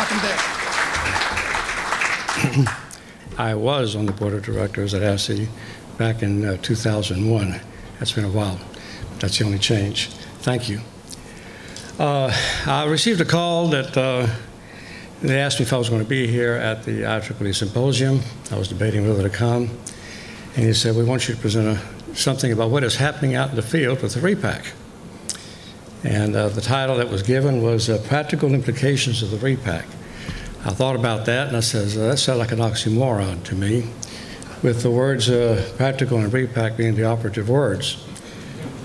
Malcolm there. I was on the board of directors at ASSI back in 2001. That's been a while. That's the only change. Thank you. I received a call that they asked me if I was going to be here at the IEEE symposium. I was debating whether to come. And he said, we want you to present something about what is happening out in the field with the Repack. And the title that was given was Practical Implications of the Repack. I thought about that, and I said, that sounds like an oxymoron to me, with the words practical and Repack being the operative words.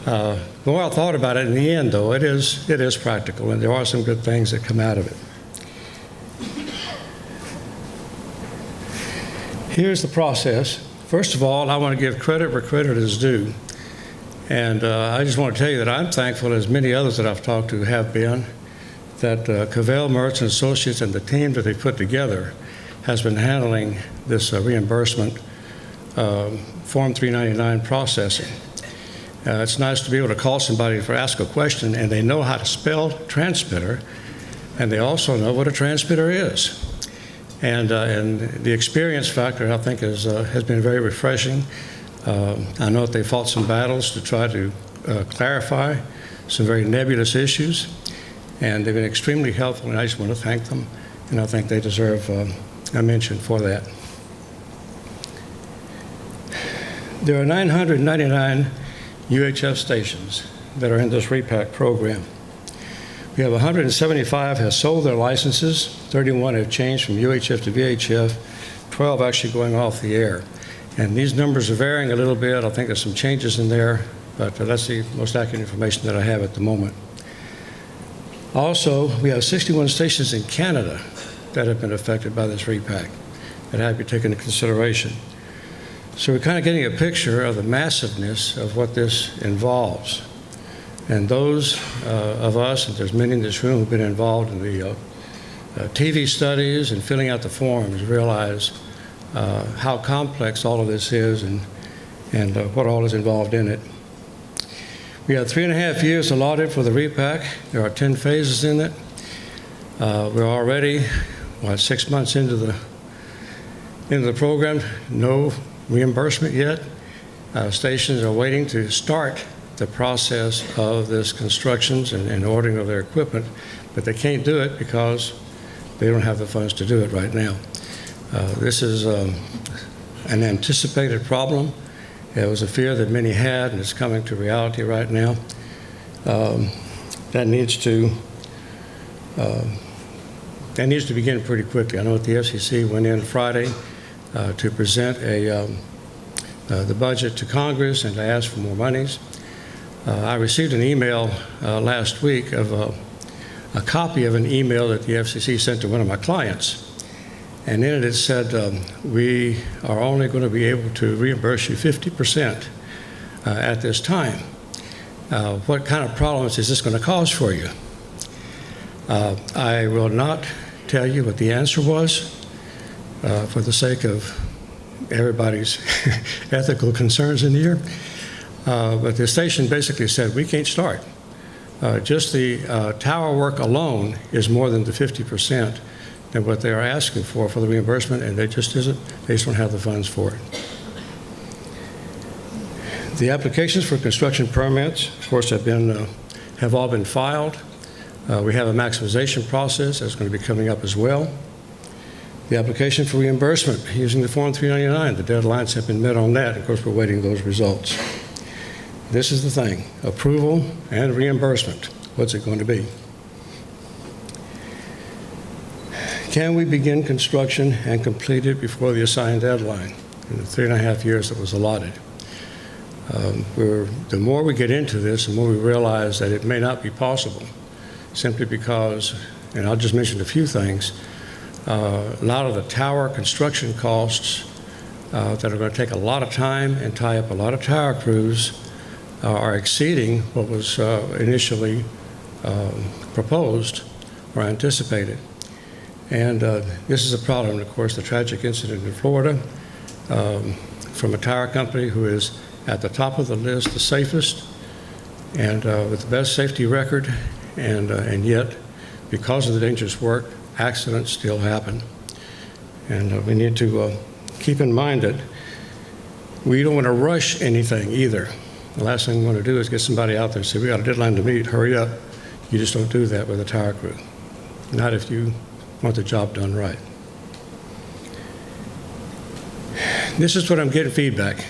The more I thought about it, in the end, though, it is practical, and there are some good things that come out of it. Here's the process. First of all, I want to give credit where credit is due. And I just want to tell you that I'm thankful, as many others that I've talked to have been, that Cavell, Mertz, and Associates and the team that they put together has been handling this reimbursement Form 399 processing. It's nice to be able to call somebody for ask a question, and they know how to spell transmitter, and they also know what a transmitter is. And the experience factor, I think, has been very refreshing. I know that they fought some battles to try to clarify some very nebulous issues, and they've been extremely helpful, and I just want to thank them, and I think they deserve a mention for that. There are 999 UHF stations that are in this Repack program. We have 175 have sold their licenses, 31 have changed from UHF to VHF, 12 actually going off the air. And these numbers are varying a little bit. I think there's some changes in there, but that's the most accurate information that I have at the moment. Also, we have 61 stations in Canada that have been affected by this Repack that have to be taken into consideration. So we're kind of getting a picture of the massiveness of what this involves. And those of us, and there's many in this room who've been involved in the TV studies and filling out the forms, realize how complex all of this is and what all is involved in it. We have 3.5 years allotted for the Repack. There are 10 phases in it. We're already, 6 months into the program, no reimbursement yet. Stations are waiting to start the process of this constructions and ordering of their equipment, but they can't do it because they don't have the funds to do it right now. This is an anticipated problem. It was a fear that many had, and it's coming to reality right now. That needs to begin pretty quickly. I know that the FCC went in Friday to present the budget to Congress and to ask for more monies. I received an email last week of a copy of an email that the FCC sent to one of my clients. And in it said, we are only going to be able to reimburse you 50% at this time. What kind of problems is this going to cause for you? I will not tell you what the answer was for the sake of everybody's ethical concerns in here. But the station basically said, we can't start. Just the tower work alone is more than the 50% than what they are asking for the reimbursement, and they just don't have the funds for it. The applications for construction permits, of course, have all been filed. We have a maximization process that's going to be coming up as well. The application for reimbursement using the Form 399, the deadlines have been met on that. Of course, we're waiting those results. This is the thing, approval and reimbursement. What's it going to be? Can we begin construction and complete it before the assigned deadline in the 3.5 years that was allotted? The more we get into this, the more we realize that it may not be possible, simply because, and I'll just mention a few things, a lot of the tower construction costs that are going to take a lot of time and tie up a lot of tower crews are exceeding what was initially proposed or anticipated. And this is a problem, of course, the tragic incident in Florida from a tower company who is at the top of the list, the safest, and with the best safety record, and yet, because of the dangerous work, accidents still happen. And we need to keep in mind that we don't want to rush anything either. The last thing we want to do is get somebody out there and say, we got a deadline to meet, hurry up. You just don't do that with a tower crew. Not if you want the job done right. This is what I'm getting feedback.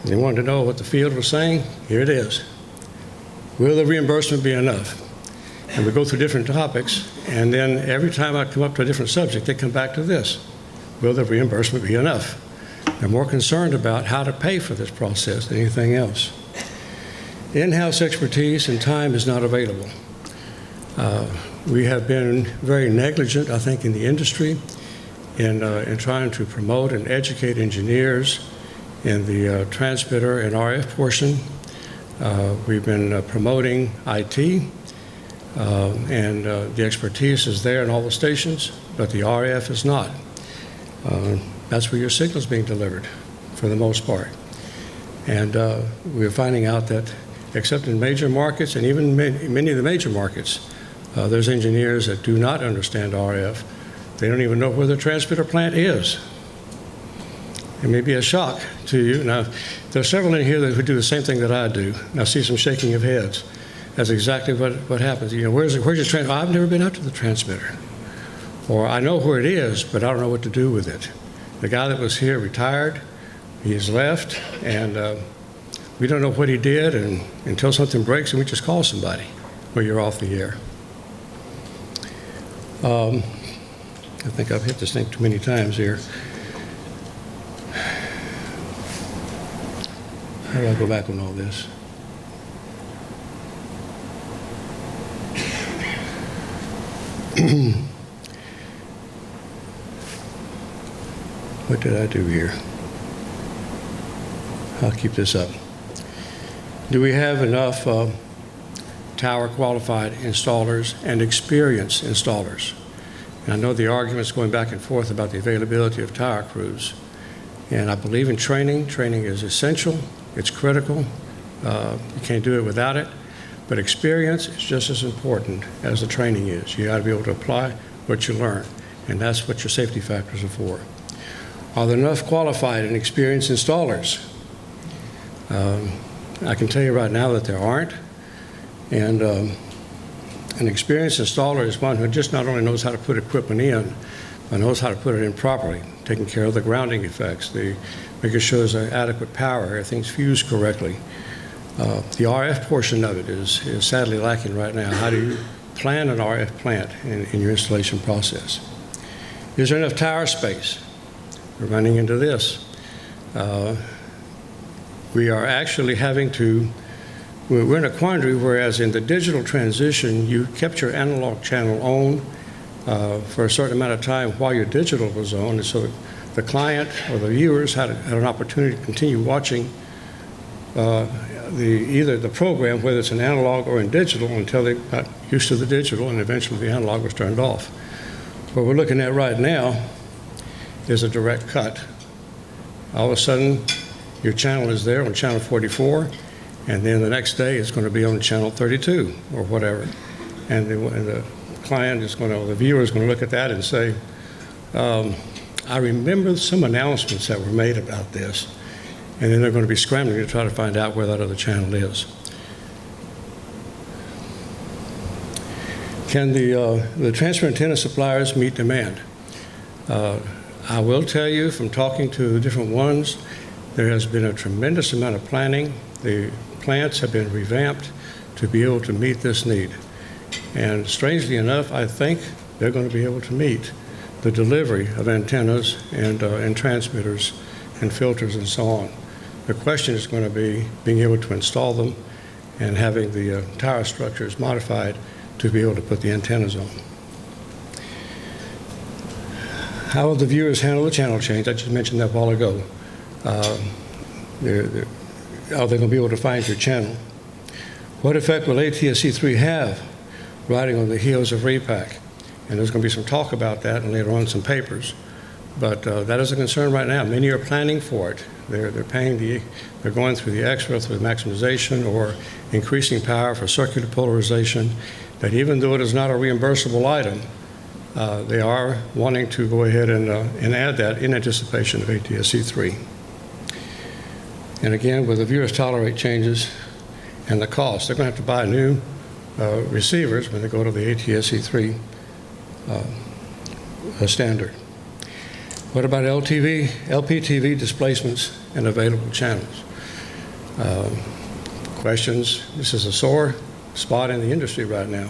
They wanted to know what the field was saying. Here it is. Will the reimbursement be enough? And we go through different topics, and then every time I come up to a different subject, they come back to this. Will the reimbursement be enough? They're more concerned about how to pay for this process than anything else. In-house expertise and time is not available. We have been very negligent, I think, in the industry in trying to promote and educate engineers in the transmitter and RF portion. We've been promoting IT, and the expertise is there in all the stations, but the RF is not. That's where your signal is being delivered, for the most part. And we're finding out that, except in major markets, and even many of the major markets, there's engineers that do not understand RF. They don't even know where the transmitter plant is. It may be a shock to you. Now, there are several in here who do the same thing that I do. And I see some shaking of heads. That's exactly what happens. You know, where's your transmitter? I've never been out to the transmitter. Or I know where it is, but I don't know what to do with it. The guy that was here retired. He has left, and we don't know what he did, and until something breaks, and we just call somebody when you're off the air. I think I've hit this thing too many times here. How do I go back on all this? What did I do here? I'll keep this up. Do we have enough tower qualified installers and experienced installers? And I know the argument's going back and forth about the availability of tower crews. And I believe in training. Training is essential. It's critical. You can't do it without it. But experience is just as important as the training is. You got to be able to apply what you learn. And that's what your safety factors are for. Are there enough qualified and experienced installers? I can tell you right now that there aren't. And an experienced installer is one who just not only knows how to put equipment in, but knows how to put it in properly, taking care of the grounding effects, making sure there's adequate power, everything's fused correctly. The RF portion of it is sadly lacking right now. How do you plan an RF plant in your installation process? Is there enough tower space? We're running into this. We are actually having to, we're in a quandary, whereas in the digital transition, you kept your analog channel on for a certain amount of time while your digital was on, and so the client or the viewers had an opportunity to continue watching either the program, whether it's in analog or in digital, until they got used to the digital, and eventually the analog was turned off. What we're looking at right now is a direct cut. All of a sudden, your channel is there on channel 44, and then the next day it's going to be on channel 32 or whatever. And the client is going to, the viewer is going to look at that and say, I remember some announcements that were made about this. And then they're going to be scrambling to try to find out where that other channel is. Can the transfer antenna suppliers meet demand? I will tell you from talking to the different ones, there has been a tremendous amount of planning. The plants have been revamped to be able to meet this need. And strangely enough, I think they're going to be able to meet the delivery of antennas and transmitters and filters and so on. The question is going to be being able to install them and having the tower structures modified to be able to put the antennas on. How will the viewers handle the channel change? I just mentioned that a while ago. Are they going to be able to find your channel? What effect will ATSC3 have riding on the heels of Repack? And there's going to be some talk about that and later on some papers. But that is a concern right now. Many are planning for it. They're going through the extra, through maximization or increasing power for circular polarization, that even though it is not a reimbursable item, they are wanting to go ahead and add that in anticipation of ATSC 3. And again, with the viewers tolerate changes and the cost, they're going to have to buy new receivers when they go to the ATSC 3 standard. What about LPTV displacements and available channels? Questions. This is a sore spot in the industry right now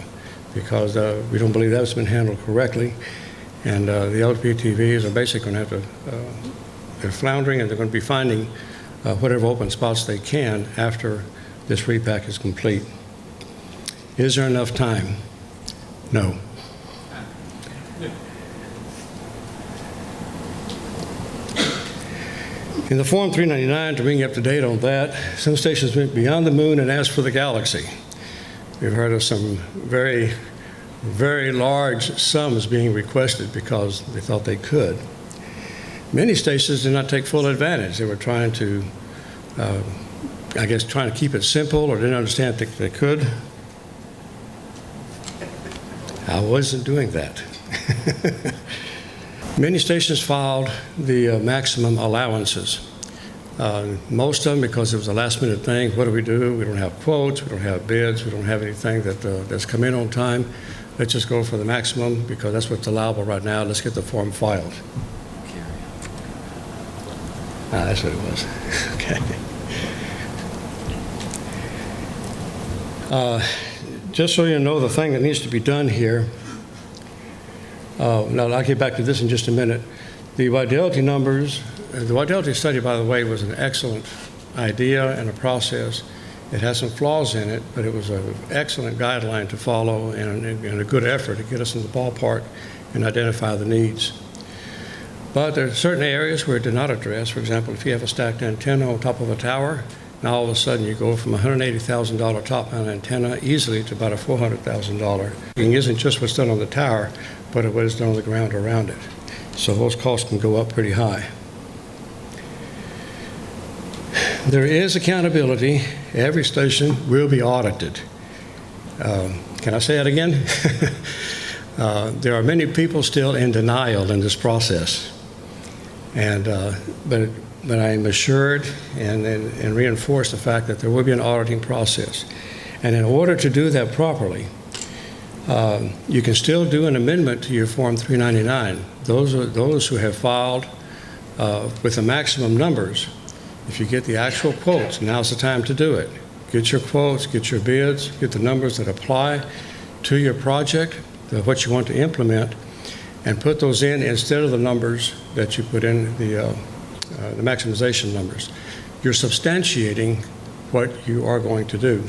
because we don't believe that's been handled correctly. And the LPTVs are basically going to have to, they're floundering, and they're going to be finding whatever open spots they can after this repack is complete. Is there enough time? No. In the Form 399, to bring you up to date on that, some stations went beyond the moon and asked for the galaxy. We've heard of some very, very large sums being requested because they thought they could. Many stations did not take full advantage. They were trying to, I guess, trying to keep it simple, or didn't understand that they could. I wasn't doing that. Many stations filed the maximum allowances. Most of them, because it was a last-minute thing, what do? We don't have quotes, we don't have bids, we don't have anything that's come in on time. Let's just go for the maximum because that's what's allowable right now. Let's get the form filed. That's what it was. Okay. Just so you know, the thing that needs to be done here, now I'll get back to this in just a minute. The vitality numbers, the vitality study, by the way, was an excellent idea and a process. It has some flaws in it, but it was an excellent guideline to follow and a good effort to get us in the ballpark and identify the needs. But there are certain areas where it did not address. For example, if you have a stacked antenna on top of a tower, now all of a sudden you go from a $180,000 top-mount antenna easily to about a $400,000. It isn't just what's done on the tower, but what is done on the ground around it. So those costs can go up pretty high. There is accountability. Every station will be audited. Can I say that again? There are many people still in denial in this process. And, but I am assured and reinforce the fact that there will be an auditing process. And in order to do that properly, you can still do an amendment to your Form 399. Those who have filed with the maximum numbers, if you get the actual quotes, now's the time to do it. Get your quotes, get your bids, get the numbers that apply to your project, what you want to implement, and put those in instead of the numbers that you put in the maximization numbers. You're substantiating what you are going to do.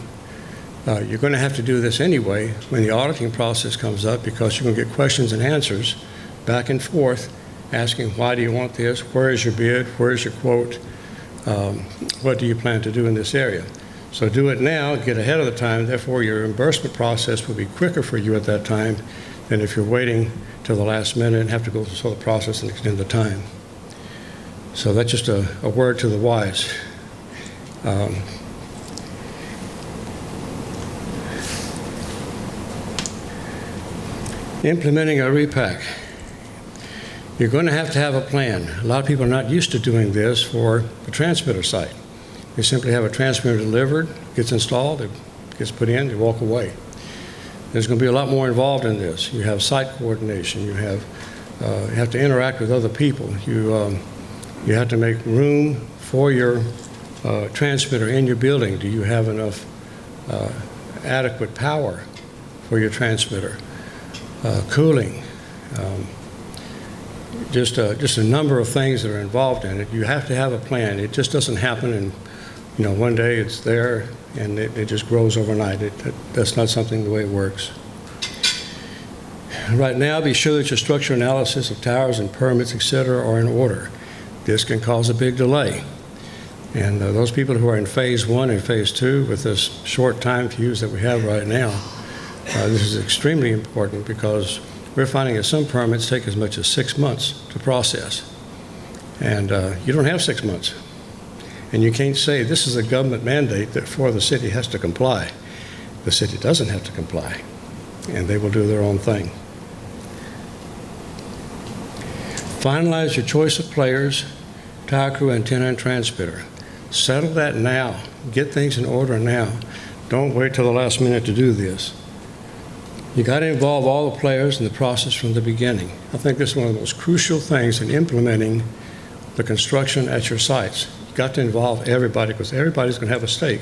You're going to have to do this anyway when the auditing process comes up, because you're going to get questions and answers back and forth asking, why do you want this? Where is your bid? Where is your quote? What do you plan to do in this area? So do it now, get ahead of the time. Therefore, your reimbursement process will be quicker for you at that time than if you're waiting till the last minute and have to go through the process and extend the time. So that's just a word to the wise. Implementing a repack. You're going to have a plan. A lot of people are not used to doing this for the transmitter site. They simply have a transmitter delivered, gets installed, it gets put in, they walk away. There's going to be a lot more involved in this. You have site coordination. You have to interact with other people. You have to make room for your transmitter in your building. Do you have enough adequate power for your transmitter? Cooling. Just a number of things that are involved in it. You have to have a plan. It just doesn't happen and one day it's there and it just grows overnight. That's not something the way it works. Right now, be sure that your structural analysis of towers and permits, etc., are in order. This can cause a big delay. And those people who are in phase 1 and phase 2 with this short time fuse that we have right now, this is extremely important because we're finding that some permits take as much as 6 months to process. And you don't have 6 months. And you can't say this is a government mandate that therefore the city has to comply. The city doesn't have to comply, and they will do their own thing. Finalize your choice of players, tower crew, antenna, and transmitter. Settle that now. Get things in order now. Don't wait till the last minute to do this. You got to involve all the players in the process from the beginning. I think this is one of the most crucial things in implementing the construction at your sites. You've got to involve everybody because everybody's going to have a stake.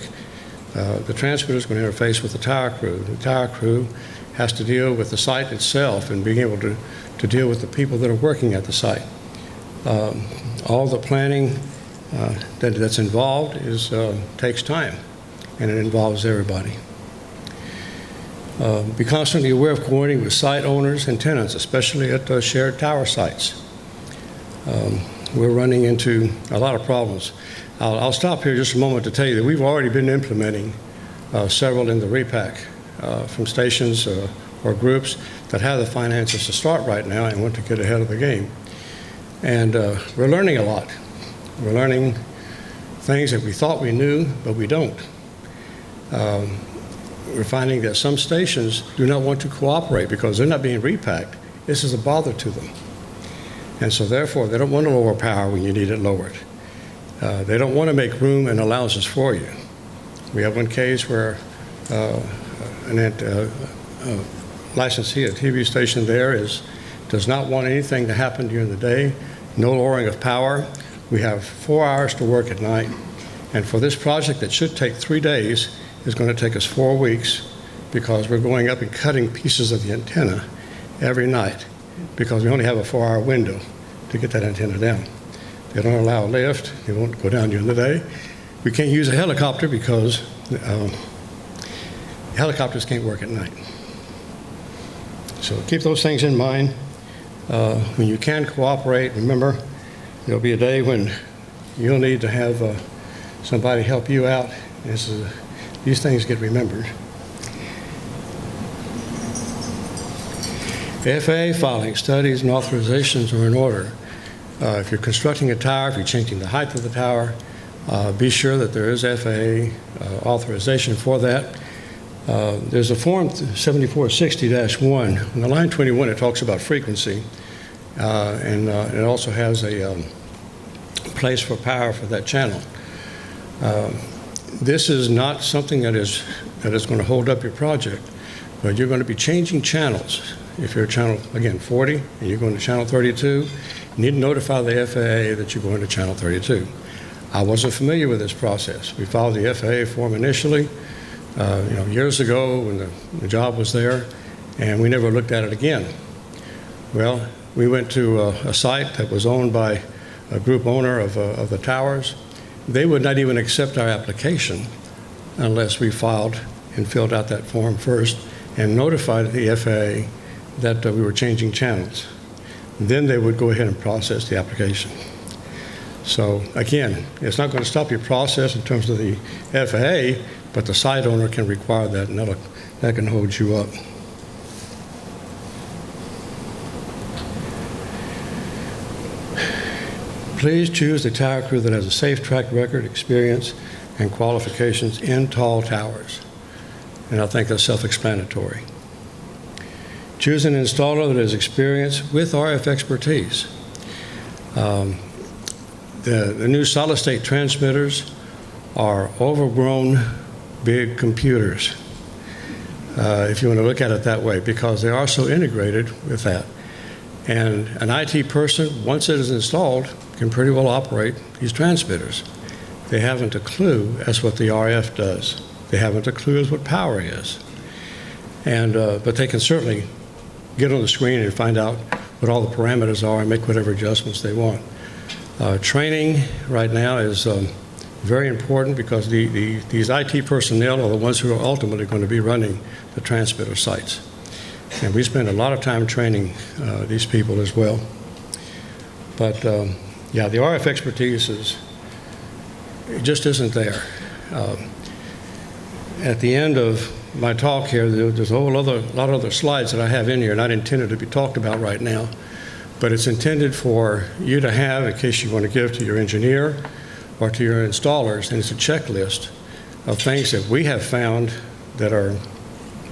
The transmitter is going to interface with the tower crew. The tower crew has to deal with the site itself and being able to deal with the people that are working at the site. All the planning that's involved takes time, and it involves everybody. Be constantly aware of coordinating with site owners and tenants, especially at shared tower sites. We're running into a lot of problems. I'll stop here just a moment to tell you that we've already been implementing several in the Repack from stations or groups that have the finances to start right now and want to get ahead of the game. And we're learning a lot. We're learning things that we thought we knew, but we don't. We're finding that some stations do not want to cooperate because they're not being repacked. This is a bother to them. And so therefore, they don't want to lower power when you need it lowered. They don't want to make room and allowances for you. We have one case where a licensee, a TV station there does not want anything to happen during the day, no lowering of power. We have 4 hours to work at night. And for this project that should take 3 days, it's going to take us 4 weeks because we're going up and cutting pieces of the antenna every night because we only have a 4-hour window to get that antenna down. They don't allow a lift. They won't go down during the day. We can't use a helicopter because helicopters can't work at night. So keep those things in mind. When you can cooperate, remember, there'll be a day when you'll need to have somebody help you out. These things get remembered. FAA filing, studies, and authorizations are in order. If you're constructing a tower, if you're changing the height of the tower, be sure that there is FAA authorization for that. There's a Form 7460-1. In the line 21, it talks about frequency, and it also has a place for power for that channel. This is not something that is going to hold up your project, but you're going to be changing channels. If you're channel, again, 40, and you're going to channel 32, you need to notify the FAA that you're going to channel 32. I wasn't familiar with this process. We filed the FAA form initially, years ago when the job was there, and we never looked at it again. Well, we went to a site that was owned by a group owner of the towers. They would not even accept our application unless we filed and filled out that form first and notified the FAA that we were changing channels. Then they would go ahead and process the application. So again, it's not going to stop your process in terms of the FAA, but the site owner can require that, and that can hold you up. Please choose a tower crew that has a safe track record, experience, and qualifications in tall towers. And I think that's self-explanatory. Choose an installer that has experience with RF expertise. The new solid-state transmitters are overgrown big computers, if you want to look at it that way, because they are so integrated with that. And an IT person, once it is installed, can pretty well operate these transmitters. They haven't a clue as what the RF does. They haven't a clue as what power is. And but they can certainly get on the screen and find out what all the parameters are and make whatever adjustments they want. Training right now is very important because these IT personnel are the ones who are ultimately going to be running the transmitter sites. And we spend a lot of time training these people as well. But yeah, the RF expertise it just isn't there. At the end of my talk here, there's a lot of other slides that I have in here, not intended to be talked about right now, but it's intended for you to have in case you want to give to your engineer or to your installers, and it's a checklist of things that we have found that are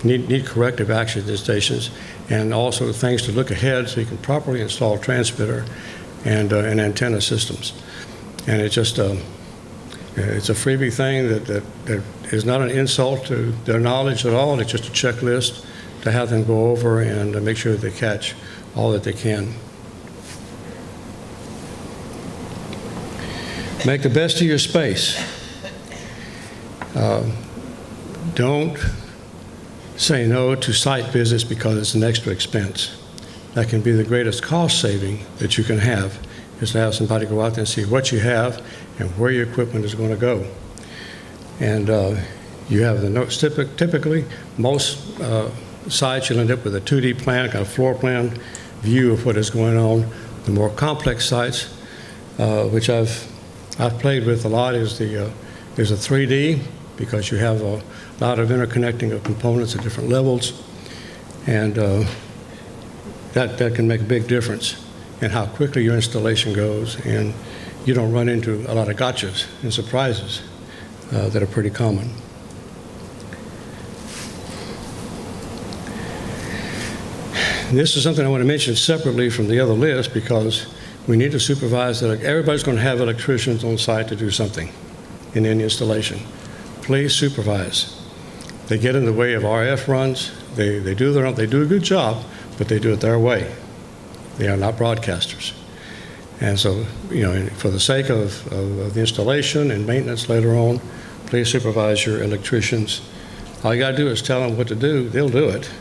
need corrective action at the stations, and also things to look ahead so you can properly install transmitter and antenna systems. And it's just it's a freebie thing that is not an insult to their knowledge at all. It's just a checklist to have them go over and make sure that they catch all that they can. Make the best of your space. Don't say no to site visits because it's an extra expense. That can be the greatest cost saving that you can have, is to have somebody go out there and see what you have and where your equipment is going to go. And you have the notes. Typically, most sites you'll end up with a 2D plan, kind of floor plan view of what is going on. The more complex sites, which I've played with a lot, is there's a 3D, because you have a lot of interconnecting of components at different levels, and that can make a big difference in how quickly your installation goes, and you don't run into a lot of gotchas and surprises that are pretty common. This is something I want to mention separately from the other list, because we need to supervise that everybody's going to have electricians on site to do something in any installation. Please supervise. They get in the way of RF runs. They do a good job, but they do it their way. They are not broadcasters. And so, for the sake of the installation and maintenance later on, please supervise your electricians. All you got to do is tell them what to do. They'll do it,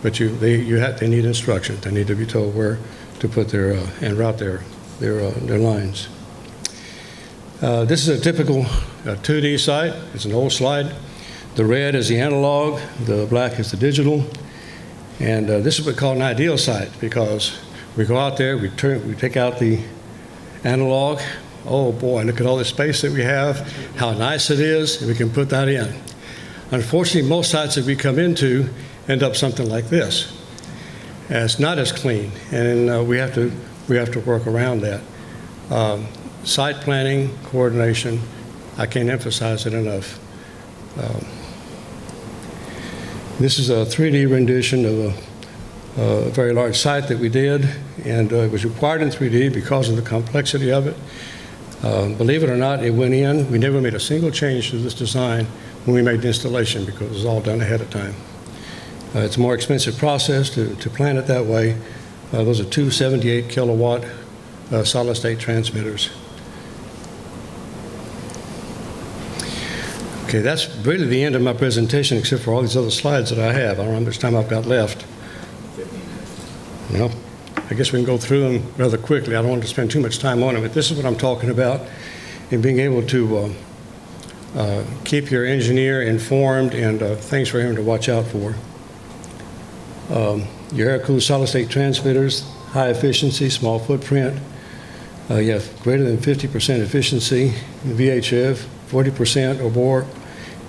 but they need instruction. They need to be told where to put their and route their lines. This is a typical 2D site. It's an old slide. The red is the analog, the black is the digital, and this is what we call an ideal site, because we go out there, we take out the analog. Oh boy, look at all the space that we have, how nice it is, and we can put that in. Unfortunately, most sites that we come into end up something like this. And it's not as clean, and we have to work around that. Site planning, coordination, I can't emphasize it enough. This is a 3D rendition of a very large site that we did, and it was required in 3D because of the complexity of it. Believe it or not, it went in. We never made a single change to this design when we made the installation, because it was all done ahead of time. It's a more expensive process to plan it that way. Those are two 78 kilowatt solid state transmitters. Okay, that's really the end of my presentation, except for all these other slides that I have. I don't know how much time I've got left. Well, I guess we can go through them rather quickly. I don't want to spend too much time on them, but this is what I'm talking about, in being able to keep your engineer informed and things for him to watch out for. Your air-cooled solid-state transmitters, high efficiency, small footprint. You have greater than 50% efficiency in VHF, 40% or more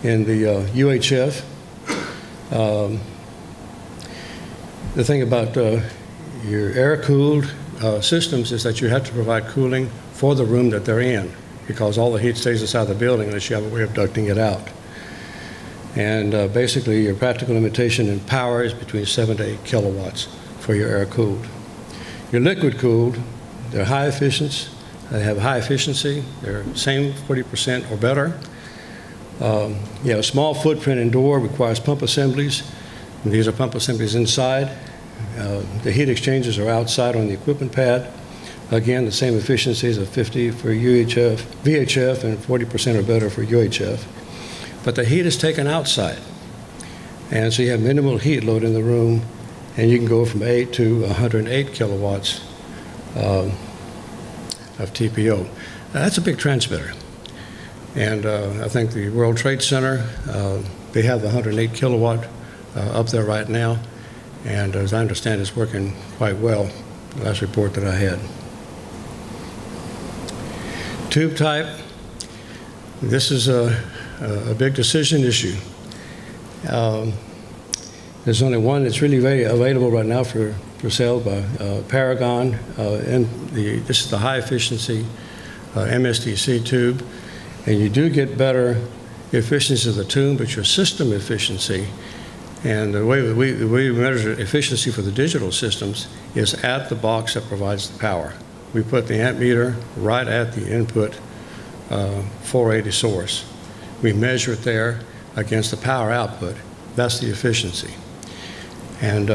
in the UHF. The thing about your air-cooled systems is that you have to provide cooling for the room that they're in, because all the heat stays inside the building unless you have a way of ducting it out. And basically, your practical limitation in power is between 7 to 8 kilowatts for your air-cooled. Your liquid-cooled, they're high efficiency. They have high efficiency. They're same 40% or better. You have a small footprint indoor, requires pump assemblies. And these are pump assemblies inside. The heat exchangers are outside on the equipment pad. Again, the same efficiencies of 50 for VHF, and 40% or better for UHF. But the heat is taken outside. And so you have minimal heat load in the room, and you can go from 8 to 108 kilowatts of TPO. That's a big transmitter. And I think the World Trade Center, they have the 108 kilowatt up there right now. And as I understand, it's working quite well, the last report that I had. Tube type, this is a big decision issue. There's only one that's really very available right now for sale by Paragon. This is the high efficiency MSDC tube. And you do get better efficiency of the tube, but your system efficiency And the way we measure efficiency for the digital systems is at the box that provides the power. We put the amp meter right at the input 480 source. We measure it there against the power output. That's the efficiency. And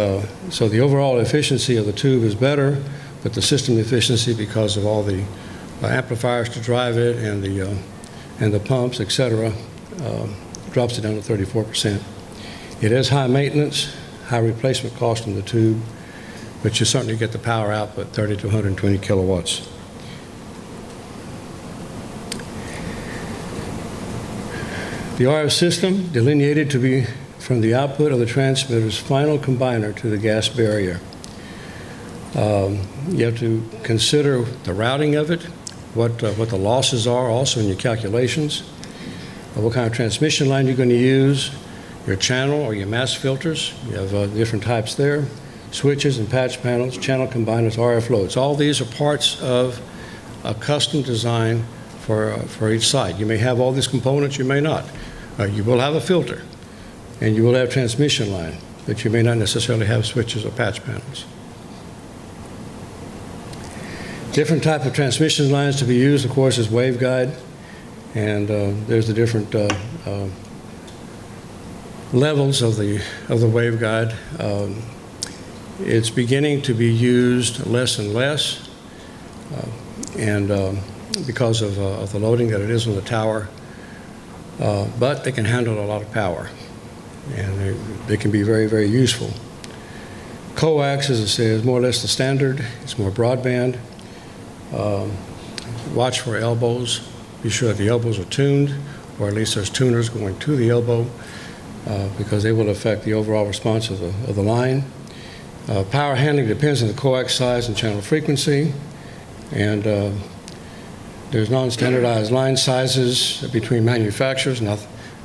so the overall efficiency of the tube is better, but the system efficiency, because of all the amplifiers to drive it and the pumps, et cetera, drops it down to 34%. It is high maintenance, high replacement cost in the tube, but you certainly get the power output, 30 to 120 kilowatts. The RF system delineated to be from the output of the transmitter's final combiner to the gas barrier. You have to consider the routing of it, what the losses are also in your calculations, what kind of transmission line you're going to use, your channel or your mass filters. You have different types there, switches and patch panels, channel combiners, RF loads. All these are parts of a custom design for each site. You may have all these components, you may not. You will have a filter, and you will have transmission line, but you may not necessarily have switches or patch panels. Different type of transmission lines to be used, of course, is waveguide, and there's the different levels of the waveguide. It's beginning to be used less and less, and because of the loading that it is on the tower, but they can handle a lot of power, and they can be very, very useful. Coax, as I say, is more or less the standard. It's more broadband. Watch for elbows. Be sure that the elbows are tuned, or at least there's tuners going to the elbow, because they will affect the overall response of the line. Power handling depends on the coax size and channel frequency, and there's non-standardized line sizes between manufacturers. And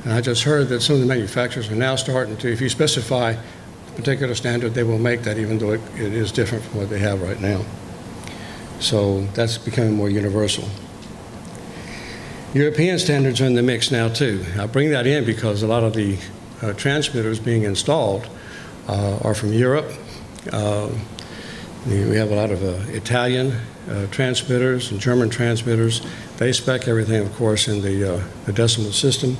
I just heard that some of the manufacturers are now starting to, if you specify a particular standard, they will make that, even though it is different from what they have right now. So that's becoming more universal. European standards are in the mix now too. I bring that in because a lot of the transmitters being installed are from Europe. We have a lot of Italian transmitters and German transmitters. They spec everything, of course, in the decimal system.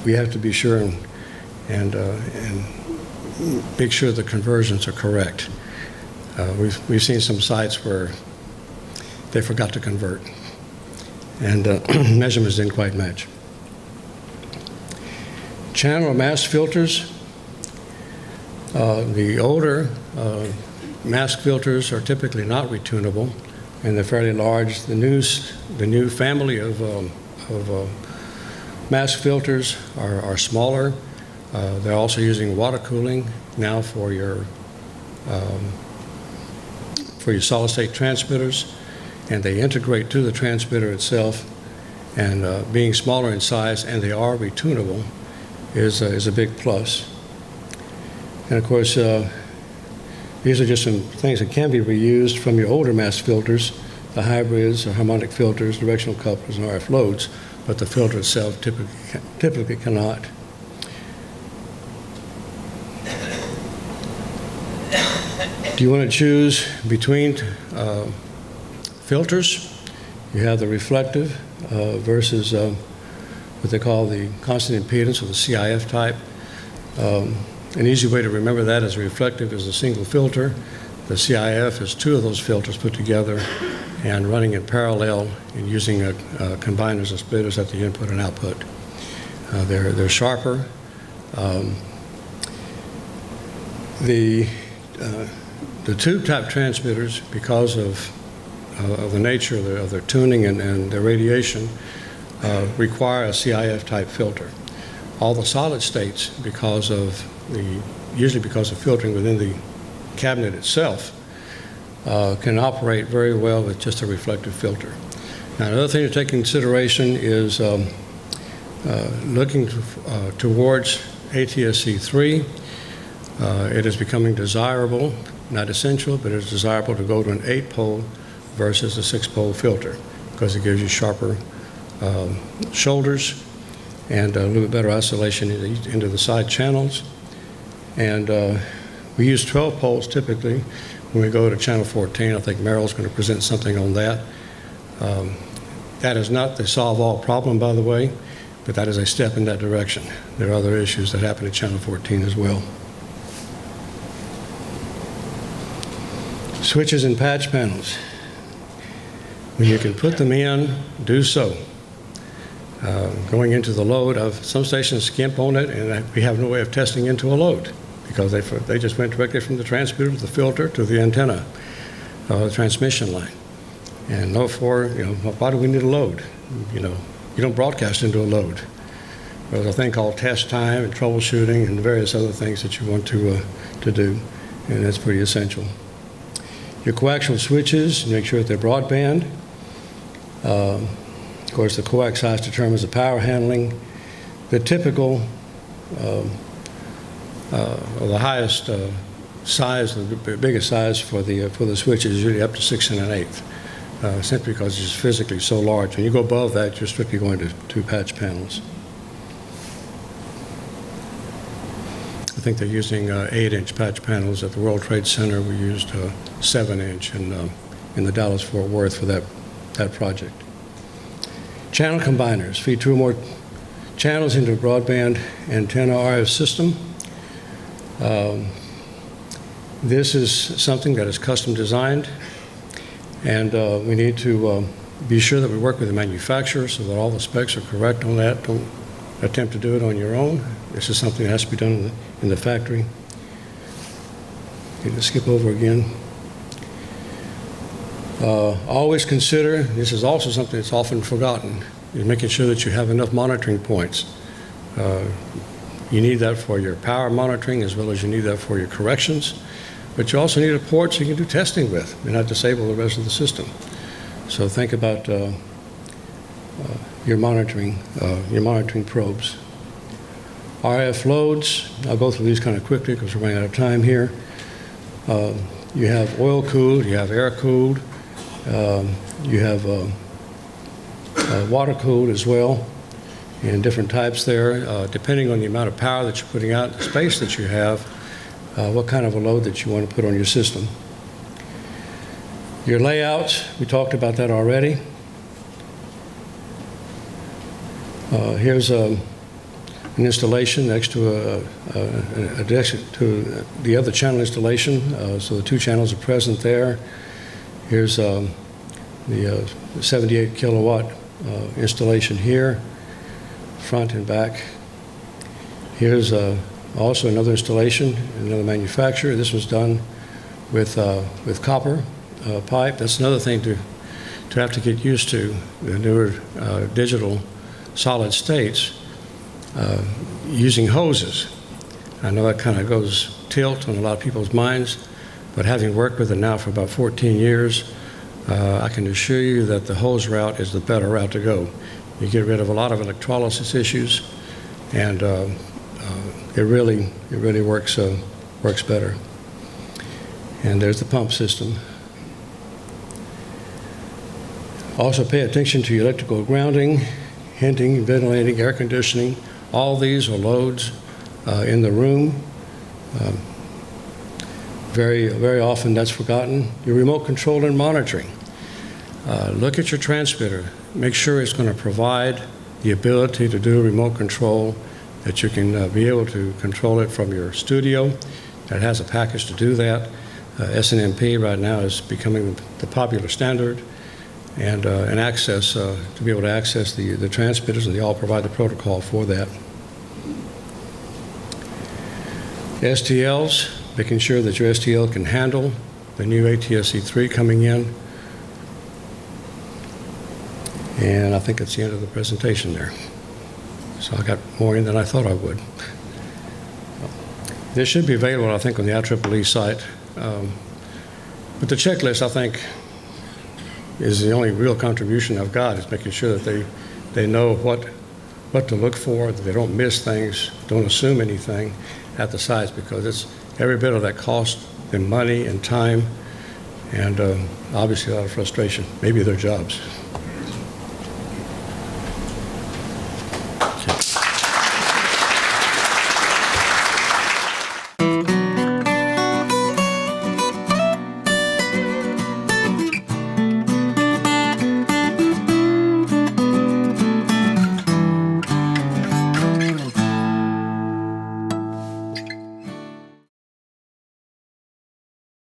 We have to be sure and make sure the conversions are correct. We've seen some sites where they forgot to convert, and measurements didn't quite match. Channel or mask filters. The older mask filters are typically not retunable, and they're fairly large. The new family of mask filters are smaller. They're also using water cooling now for your solid-state transmitters, and they integrate to the transmitter itself. And being smaller in size, and they are retunable, is a big plus. And of course, these are just some things that can be reused from your older mask filters, the hybrids, the harmonic filters, directional couplers, and RF loads, but the filter itself typically cannot. Do you want to choose between filters? You have the reflective versus what they call the constant impedance, or the CIF type. An easy way to remember that is reflective is a single filter. The CIF is two of those filters put together and running in parallel and using combiners and splitters at the input and output. They're sharper. The tube type transmitters, because of the nature of their tuning and their radiation, require a CIF type filter. All the solid states, usually because of filtering within the cabinet itself, can operate very well with just a reflective filter. Now, another thing to take into consideration is looking towards ATSC3. It is becoming desirable, not essential, but it's desirable to go to an 8-pole versus a 6-pole filter, because it gives you sharper shoulders, and a little bit better isolation into the side channels. And we use 12 poles typically when we go to channel 14. I think Merrill's going to present something on that. That is not the solve-all problem, by the way, but that is a step in that direction. There are other issues that happen at channel 14 as well. Switches and patch panels. When you can put them in, do so. Going into the load, some stations skimp on it, and we have no way of testing into a load because they just went directly from the transmitter to the filter to the antenna, the transmission line. And why do we need a load? You don't broadcast into a load. There's a thing called test time and troubleshooting and various other things that you want to do, and that's pretty essential. Your coaxial switches, make sure that they're broadband. Of course, the coax size determines the power handling. The typical, or the highest size, the biggest size for the switch is usually up to 6 1/8, simply because it's physically so large. When you go above that, you're strictly going to patch panels. I think they're using 8-inch patch panels at the World Trade Center. We used 7-inch in the Dallas-Fort Worth for that project. Channel combiners feed 2 or more channels into a broadband antenna RF system. This is something that is custom designed, and we need to be sure that we work with the manufacturer so that all the specs are correct on that. Don't attempt to do it on your own. This is something that has to be done in the factory. Need to skip over again. Always consider, this is also something that's often forgotten, is making sure that you have enough monitoring points. You need that for your power monitoring as well as you need that for your corrections, but you also need a port so you can do testing with and not disable the rest of the system. So think about your monitoring probes. RF loads, I'll go through these kind of quickly because we're running out of time here. You have oil-cooled, you have air-cooled, you have water-cooled as well, and different types there. Depending on the amount of power that you're putting out, the space that you have, what kind of a load that you want to put on your system. Your layout, we talked about that already. Here's an installation next to to the other channel installation, so the 2 channels are present there. Here's the 78 kilowatt installation here, front and back. Here's also another installation, another manufacturer. This was done with copper pipe. That's another thing to have to get used to. The newer digital solid states using hoses. I know that kind of goes tilt on a lot of people's minds, but having worked with it now for about 14 years, I can assure you that the hose route is the better route to go. You get rid of a lot of electrolysis issues, and it really works better. And there's the pump system. Also pay attention to your electrical grounding, heating, ventilating, air conditioning. All these are loads in the room. Very often that's forgotten. Your remote control and monitoring. Look at your transmitter. Make sure it's going to provide the ability to do remote control, that you can be able to control it from your studio. That has a package to do that. SNMP right now is becoming the popular standard, and access to be able to access the transmitters, and they all provide the protocol for that. STLs, making sure that your STL can handle the new ATSC3 coming in. And I think that's the end of the presentation there. So I got more in than I thought I would. This should be available, I think, on the IEEE site. But the checklist, I think, is the only real contribution I've got, is making sure that they know what to look for, that they don't miss things, don't assume anything at the sites, because it's every bit of that cost them money and time, and obviously a lot of frustration, maybe their jobs.